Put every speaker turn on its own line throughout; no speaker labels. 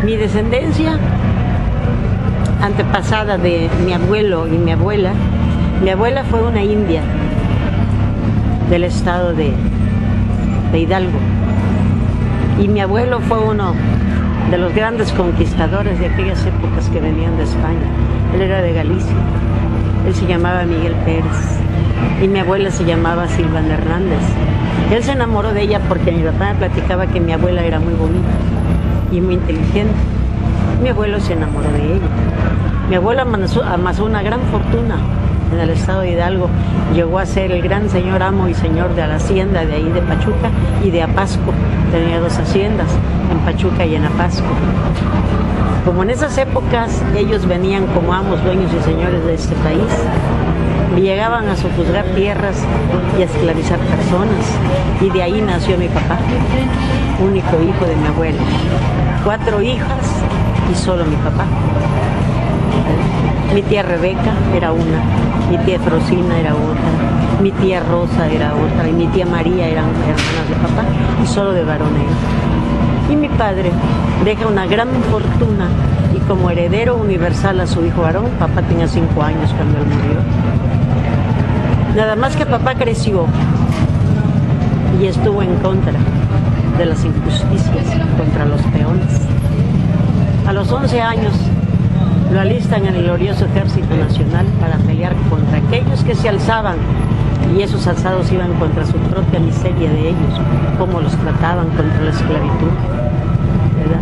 Mi descendencia antepasada de mi abuelo y mi abuela fue una india del estado de Hidalgo, y mi abuelo fue uno de los grandes conquistadores de aquellas épocas que venían de España. Él era de Galicia, él se llamaba Miguel Pérez y mi abuela se llamaba Silvana Hernández. Él se enamoró de ella porque mi papá me platicaba que mi abuela era muy bonita y muy inteligente. Mi abuelo se enamoró de ella. Mi abuelo amasó una gran fortuna en el estado de Hidalgo. Llegó a ser el gran señor amo y señor de la hacienda de ahí de Pachuca y de Apasco. Tenía 2 haciendas, en Pachuca y en Apasco. Como en esas épocas ellos venían como amos, dueños y señores de este país, y llegaban a sojuzgar tierras y a esclavizar personas, y de ahí nació mi papá, único hijo de mi abuelo. 4 hijas y solo mi papá. Mi tía Rebeca era una, mi tía Frosina era otra, mi tía Rosa era otra, y mi tía María eran hermanas de papá, y solo de varonero. Y mi padre deja una gran fortuna, y como heredero universal a su hijo varón, papá tenía 5 años cuando él murió. Nada más que papá creció y estuvo en contra de las injusticias, contra los peones. A los 11 años lo alistan en el glorioso Ejército Nacional para pelear contra aquellos que se alzaban, y esos alzados iban contra su propia miseria de ellos, cómo los trataban contra la esclavitud.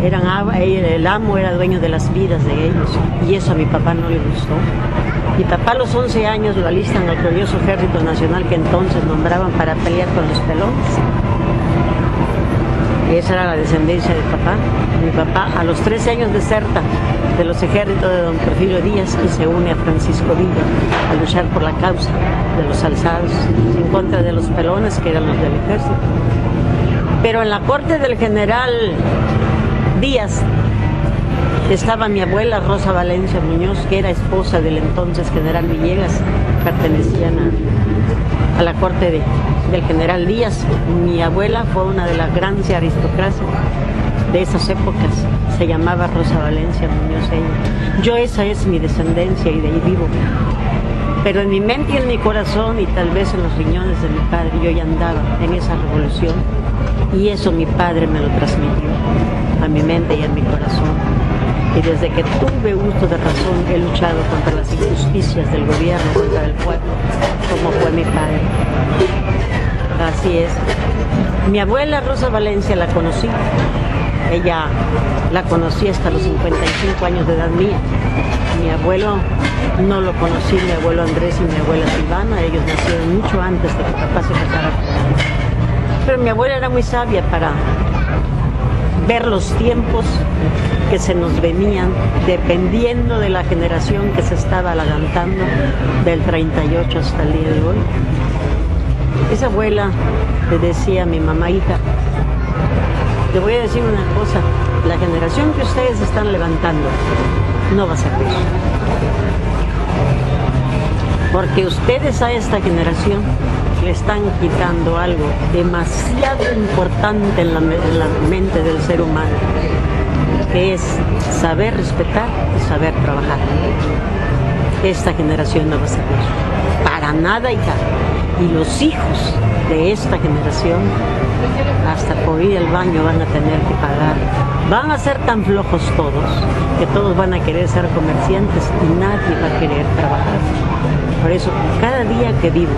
El amo era dueño de las vidas de ellos, y eso a mi papá no le gustó. Mi papá a los 11 años lo alistan al glorioso Ejército Nacional que entonces nombraban para pelear con los pelones. Y esa era la descendencia de papá. Mi papá a los 13 años deserta de los ejércitos de don Porfirio Díaz y se une a Francisco Villa a luchar por la causa de los alzados en contra de los pelones, que eran los del ejército. Pero en la corte del general Díaz estaba mi abuela Rosa Valencia Muñoz, que era esposa del entonces general Villegas. Pertenecían a la corte del general Díaz. Mi abuela fue una de las grandes aristocracias de esas épocas, se llamaba Rosa Valencia Muñoz ella. Esa es mi descendencia y de ahí vivo. Pero en mi mente y en mi corazón, y tal vez en los riñones de mi padre, yo ya andaba en esa revolución, y eso mi padre me lo transmitió a mi mente y a mi corazón. Y desde que tuve uso de razón he luchado contra las injusticias del gobierno, contra el pueblo, como fue mi padre. Así es. Mi abuela Rosa Valencia la conocí. Ella la conocí hasta los 55 años de edad mía. Mi abuelo no lo conocí, mi abuelo Andrés y mi abuela Silvana, ellos nacieron mucho antes de que papá se casara. Pero mi abuela era muy sabia para ver los tiempos que se nos venían, dependiendo de la generación que se estaba levantando del 38 hasta el día de hoy. Esa abuela le decía a mi mamá: hija, te voy a decir una cosa, la generación que ustedes están levantando no va a servir. Porque ustedes a esta generación le están quitando algo demasiado importante en la mente del ser humano, que es saber respetar y saber trabajar. Esta generación no va a servir para nada, hija. Y los hijos de esta generación, hasta por ir al baño van a tener que pagar. Van a ser tan flojos todos, que todos van a querer ser comerciantes y nadie va a querer trabajar. Por eso, cada día que vivo,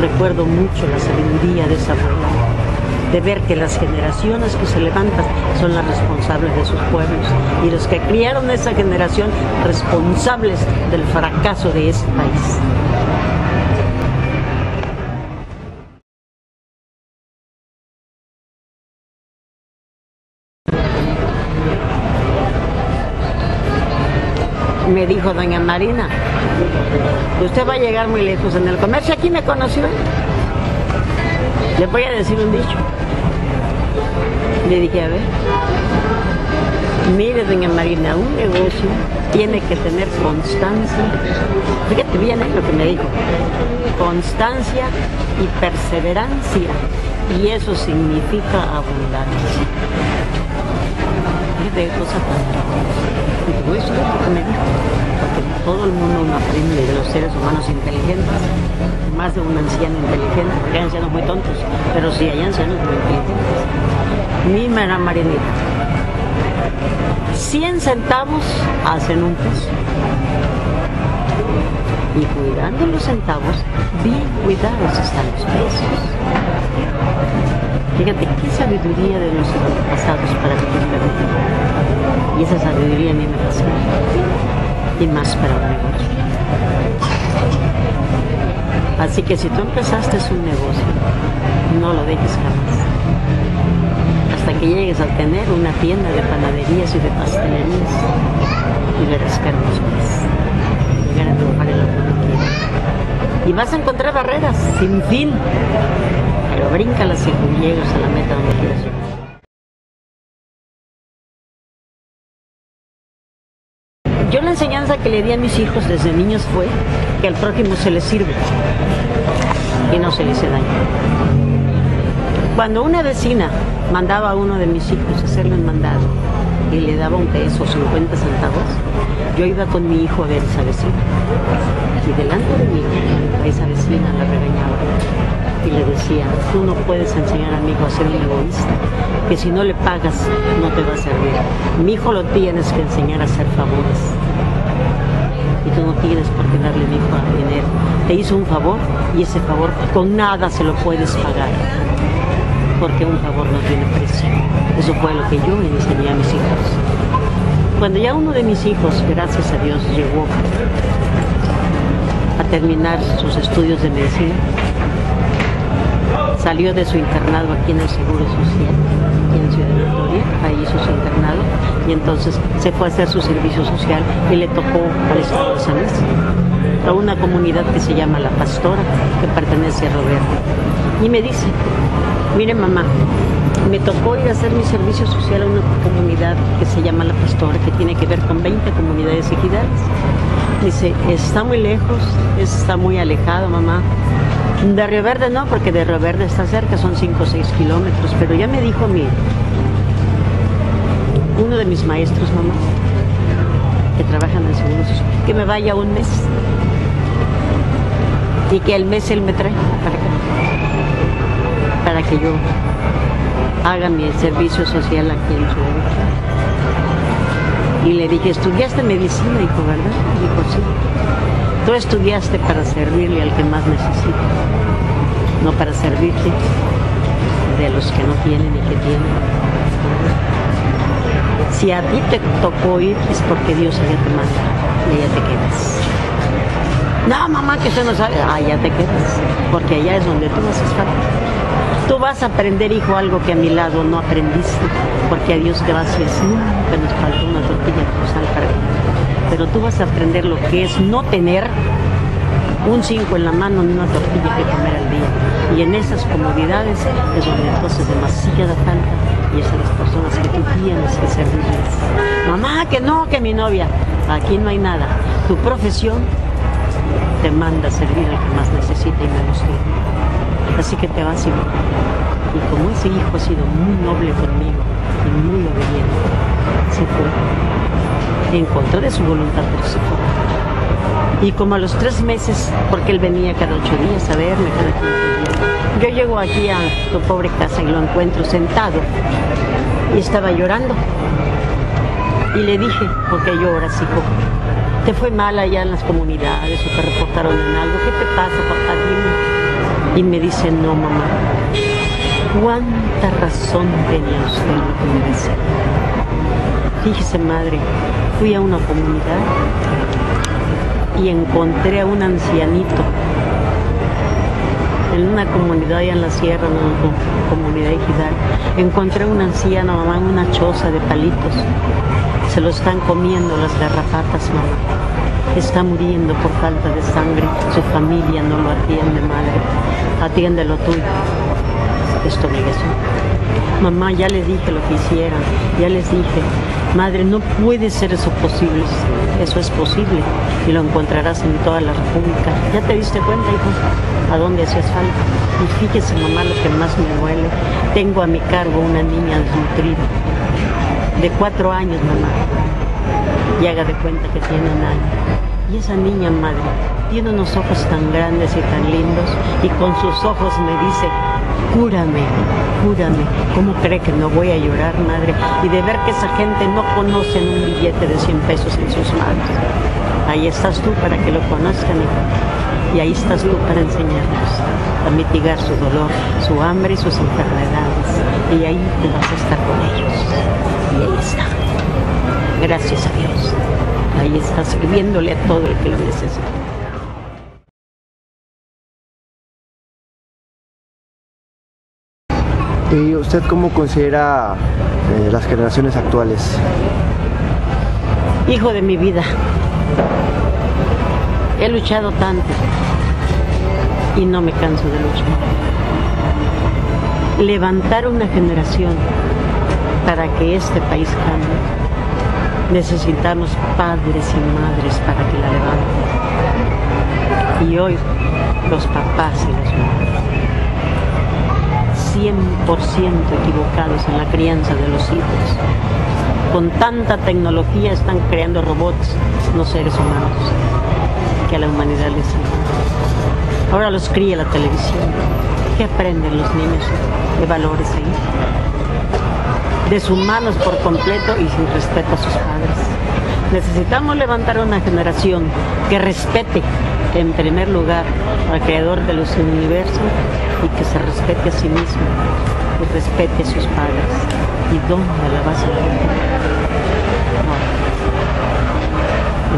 recuerdo mucho la sabiduría de esa abuela, de ver que las generaciones que se levantan son las responsables de sus pueblos, y los que criaron esa generación responsables del fracaso de este país. Me dijo doña Marina, usted va a llegar muy lejos en el comercio, aquí me conoció. Le voy a decir un dicho. Le dije, a ver, mire doña Marina, un negocio tiene que tener constancia. Fíjate bien lo que me dijo. Constancia y perseverancia. Y eso significa abundancia. de cosas tan. Y te voy a decir lo que me dijo, porque todo el mundo no aprende de los seres humanos inteligentes, más de un anciano inteligente, porque hay ancianos muy tontos, pero sí hay ancianos muy inteligentes. Mi hermana Marinita, 100 centavos hacen un peso. Y cuidando los centavos, bien cuidados están los pesos. Fíjate qué sabiduría de nuestros antepasados para vivir la vida. Y esa sabiduría a mí me fascina. Y más para un negocio. Así que si tú empezaste un negocio, no lo dejes jamás. Hasta que llegues a tener una tienda de panaderías y de pastelerías. Y verás qué hermoso es. Llegar a triunfar en lo que uno quiere. Y vas a encontrar barreras sin fin. Pero bríncalas y llegas a la meta donde quieras llegar. Yo la enseñanza que le di a mis hijos desde niños fue que al prójimo se le sirve y no se le hace daño. Cuando una vecina mandaba a uno de mis hijos a hacerle un mandado y le daba un peso o 50 centavos, yo iba con mi hijo a ver a esa vecina. Y delante de mí, a esa vecina la regañaba y le decía: tú no puedes enseñar a mi hijo a ser un egoísta, que si no le pagas no te va a servir. Mi hijo lo tienes que enseñar a hacer favores. Y tú no tienes por qué darle a mi hijo dinero. Te hizo un favor y ese favor con nada se lo puedes pagar. Porque un favor no tiene precio. Eso fue lo que yo le enseñé a mis hijos. Cuando ya uno de mis hijos, gracias a Dios, llegó a terminar sus estudios de medicina, salió de su internado aquí en el Seguro Social, aquí en Ciudad Victoria, ahí hizo su internado, y entonces se fue a hacer su servicio social y le tocó al estado de San Luis, a una comunidad que se llama La Pastora, que pertenece a Roberto. Y me dice: mire mamá, me tocó ir a hacer mi servicio social a una comunidad que se llama La Pastora, que tiene que ver con 20 comunidades ejidales. Dice: está muy lejos, está muy alejado, mamá. De Río Verde no, porque de Río Verde está cerca, son 5 o 6 kilómetros, pero ya me dijo uno de mis maestros, mamá, que trabaja en el Seguro Social, que me vaya un mes y que el mes él me trae para que yo haga mi servicio social aquí en Ciudad Victoria. Y le dije: ¿estudiaste medicina, hijo, verdad? Y dijo: sí. Tú estudiaste para servirle al que más necesita, no para servirte de los que no tienen y que tienen. Si a ti te tocó ir, es porque Dios allá te manda y allá te quedas. No, mamá, que usted no sabe. Allá te quedas, porque allá es donde tú haces falta. Tú vas a aprender, hijo, algo que a mi lado no aprendiste, porque a Dios gracias, nunca nos faltó una tortilla cruzal para comer. Pero tú vas a aprender lo que es no tener un 5 en la mano ni una tortilla que comer al día. Y en esas comodidades es donde entonces demasiada falta, y esas las personas que tú tienes que servirles. Mamá, que no, que mi novia. Aquí no hay nada. Tu profesión te manda a servir al que más necesita y menos tú. Así que te vas a ir. Y como ese hijo ha sido muy noble conmigo y muy obediente, se fue en contra de su voluntad, pero se fue. Y como a los 3 meses, porque él venía cada 8 días a verme, cada 15 días, yo llego aquí a tu pobre casa y lo encuentro sentado y estaba llorando. Y le dije: ¿por qué lloras, hijo? ¿Te fue mal allá en las comunidades o te reportaron en algo? ¿Qué te pasa, papá? Dime. Y me dice: no, mamá. ¿Cuánta razón tenía usted en lo que me dice? Fíjese, madre, fui a una comunidad y encontré a un ancianito en una comunidad allá en la sierra, en una comunidad ejidal. Encontré a un anciano, mamá, en una choza de palitos. Se lo están comiendo las garrapatas, mamá. Está muriendo por falta de sangre. Su familia no lo atiende, madre. Atiende lo tuyo. Es tu obligación. Mamá, ya les dije lo que hicieran. Ya les dije: madre, no puede ser eso posible. Eso es posible y lo encontrarás en toda la República. ¿Ya te diste cuenta, hijo, a dónde hacías falta? Y fíjese, mamá, lo que más me duele. Tengo a mi cargo una niña desnutrida. de 4 años, mamá, y haga de cuenta que tiene un año. Y esa niña, madre, tiene unos ojos tan grandes y tan lindos, y con sus ojos me dice, júrame, júrame. ¿Cómo cree que no voy a llorar, madre? Y de ver que esa gente no conoce un billete de 100 pesos en sus manos. Ahí estás tú para que lo conozcan, hijo. Y ahí estás tú para enseñarlos a mitigar su dolor, su hambre y sus enfermedades. Y ahí te vas a estar con ellos. Y ahí está. Gracias a Dios. Ahí está sirviéndole a todo el que lo necesita.
¿Y usted cómo considera las generaciones actuales?
Hijo de mi vida, he luchado tanto y no me canso de luchar. Levantar una generación para que este país cambie, necesitamos padres y madres para que la levanten. Y hoy los papás y las madres 100% equivocados en la crianza de los hijos. Con tanta tecnología están creando robots, no seres humanos, que a la humanidad les sirven. Ahora los cría la televisión. ¿Qué aprenden los niños de valores ahí? Deshumanos por completo y sin respeto a sus padres. Necesitamos levantar una generación que respete, en primer lugar, al creador de los universos y que se respete a sí mismo y respete a sus padres. ¿Y dónde la vas a levantar? No.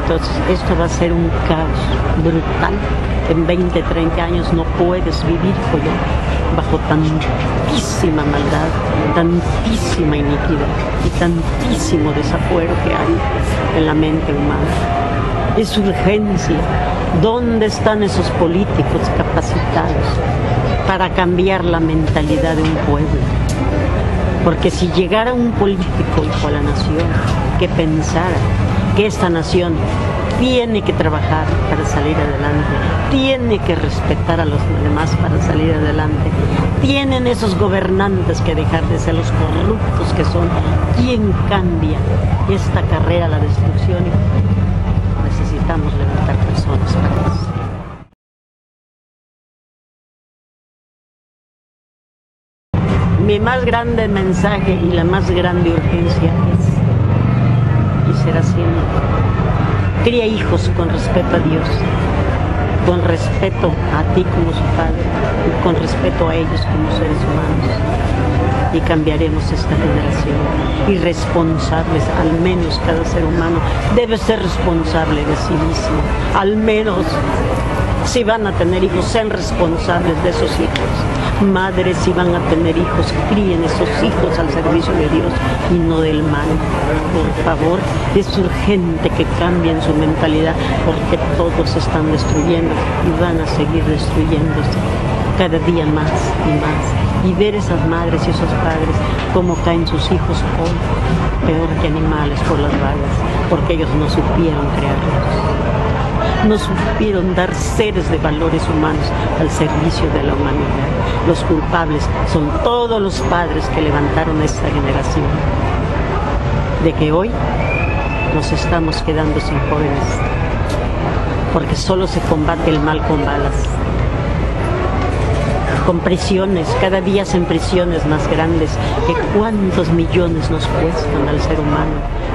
Entonces, esto va a ser un caos brutal. En 20, 30 años no puedes vivir, pollo, bajo tantísima maldad, tantísima iniquidad y tantísimo desafuero que hay en la mente humana. Es urgencia. ¿Dónde están esos políticos capacitados para cambiar la mentalidad de un pueblo? Porque si llegara un político a la nación que pensara que esta nación tiene que trabajar para salir adelante, tiene que respetar a los demás para salir adelante, tienen esos gobernantes que dejar de ser los corruptos que son, ¿quién cambia esta carrera a la destrucción? Necesitamos levantar personas para eso. Mi más grande mensaje y la más grande urgencia es, y será siempre, cría hijos con respeto a Dios, con respeto a ti como su padre y con respeto a ellos como seres humanos. Y cambiaremos esta generación. Y responsables, al menos cada ser humano debe ser responsable de sí mismo. Al menos, si van a tener hijos, sean responsables de esos hijos. Madres, si van a tener hijos, críen esos hijos al servicio de Dios y no del mal. Por favor, es urgente que cambien su mentalidad porque todos se están destruyendo y van a seguir destruyéndose cada día más y más. Y ver esas madres y esos padres cómo caen sus hijos hoy, peor que animales por las balas, porque ellos no supieron crearlos. No supieron dar seres de valores humanos al servicio de la humanidad. Los culpables son todos los padres que levantaron esta generación. De que hoy nos estamos quedando sin jóvenes, porque solo se combate el mal con balas. Con prisiones, cada día hacen prisiones más grandes, que cuántos millones nos cuestan al ser humano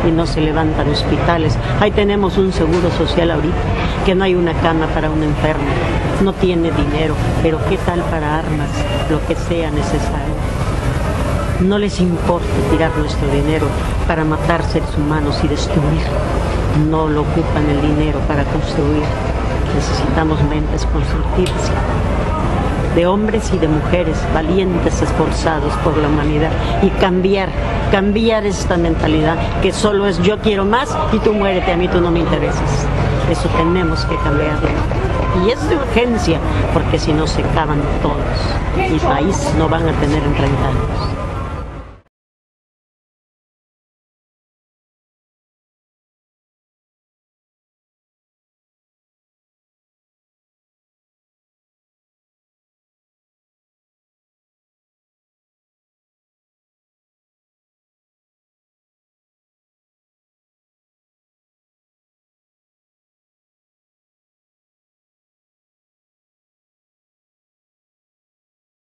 y no se levantan hospitales. Ahí tenemos un seguro social ahorita, que no hay una cama para un enfermo, no tiene dinero, pero ¿qué tal para armas? Lo que sea necesario. No les importa tirar nuestro dinero para matar seres humanos y destruir. No lo ocupan el dinero para construir. Necesitamos mentes constructivas, de hombres y de mujeres valientes, esforzados por la humanidad y cambiar esta mentalidad que solo es yo quiero más y tú muérete, a mí tú no me interesas. Eso tenemos que cambiarlo. Y es de urgencia, porque si no se acaban todos. El país no van a tener en 30 años.